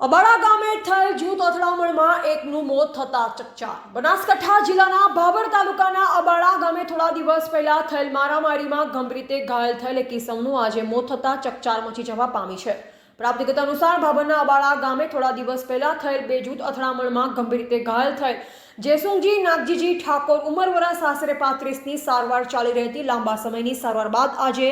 અબાડા ગામે થયેલ જૂથ અથડામણમાં એકનું મોત થતા ચકચાર। બનાસકાંઠા જિલ્લાના ભાભર તાલુકાના અબાડા ગામે થોડા દિવસ પહેલા થયેલ મારામારીમાં ગંભીર રીતે ઘાયલ થયેલ એક કિસમનું આજે મોત થતા ચકચાર મચી જવા પામી છે। પ્રાપ્ત વિગત અનુસાર ભાભરના અબાડા ગામે થોડા દિવસ પહેલા થયેલ બે જૂથ અથડામણમાં ગંભીર રીતે ઘાયલ થયેલ જેસુંગજી નાગજીજી ઠાકોર ઉંમર વર્ષ આશરે 35ની સારવાર ચાલી રહી હતી। લાંબા સમયની સારવાર બાદ આજે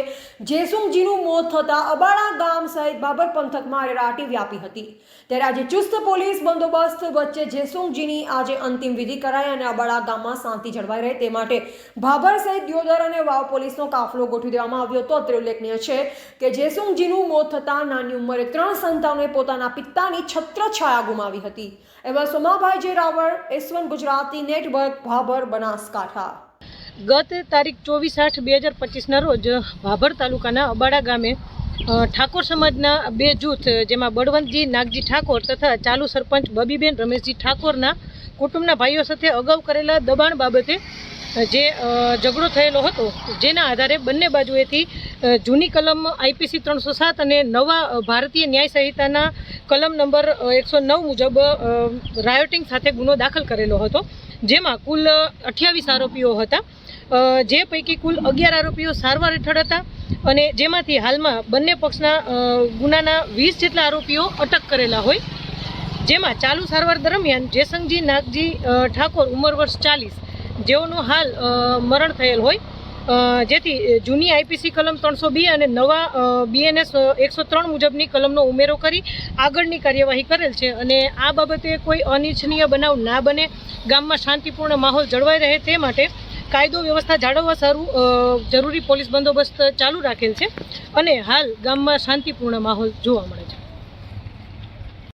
જેસુંગજીનું મોત થતા અબાડા ગામ સહિત ભાભર પંથકમાં અરેરાટી વ્યાપી હતી। ત્યારે આજે ચુસ્ત પોલીસ બંદોબસ્ત વચ્ચે જેસુંગજીની આજે અંતિમ વિધિ કરાઈ અને અબાડા ગામમાં શાંતિ જળવાઈ રહે તે માટે ભાભર સહિત દિયોદર અને વાવ પોલીસનો કાફલો ગોઠવી દેવામાં આવ્યો હતો। અત્રે ઉલ્લેખનીય છે કે જેસુંગજીનું મોત થતા નાની ઉંમરે 3 સંતાનોએ પોતાના પિતાની છત્રછાયા ગુમાવી હતી। એવા સોમાભાઈ જે રાવળ S1 ગુજરાતી નેટવર્ક ભાભર બનાસકાંઠા। ગત તારીખ 24/8/2025ના રોજ ભાભર તાલુકાના અબાડા ગામે ઠાકોર સમાજના બે જૂથ જેમાં બળવંતજી નાગજી ઠાકોર તથા ચાલુ સરપંચ બબીબેન રમેશજી ઠાકોરના કુટુંબના ભાઈઓ સાથે અગાઉ કરેલા દબાણ બાબતે જે ઝઘડો થયેલો હતો, જેના આધારે બંને બાજુએથી જૂની કલમ IPC 307 અને નવા ભારતીય ન્યાય સંહિતાના કલમ નંબર 109 મુજબ રાયોટિંગ સાથે ગુનો દાખલ કરેલો હતો, જેમાં કુલ 28 આરોપીઓ હતા, જે પૈકી કુલ 11 આરોપીઓ સારવાર હેઠળ હતા અને જેમાંથી હાલમાં બંને પક્ષના ગુનાના 20 જેટલા આરોપીઓ અટક કરેલા હોય, જેમાં ચાલુ સારવાર દરમિયાન જેસંગજી નાગજી ઠાકોર ઉંમર વર્ષ 40 જેઓનું હાલ મરણ થયેલ હોય, જેથી જૂની IPC કલમ 302 અને નવા BNS 103 મુજબની કલમનો ઉમેરો કરી આગળની કાર્યવાહી કરેલ છે અને આ બાબતે કોઈ અનિચ્છનીય બનાવ ના બને, ગામમાં શાંતિપૂર્ણ માહોલ જળવાઈ રહે તે માટે કાયદો વ્યવસ્થા જાળવવા સારું જરૂરી પોલીસ બંદોબસ્ત ચાલુ રાખેલ છે અને હાલ ગામમાં શાંતિપૂર્ણ માહોલ જોવા મળે છે।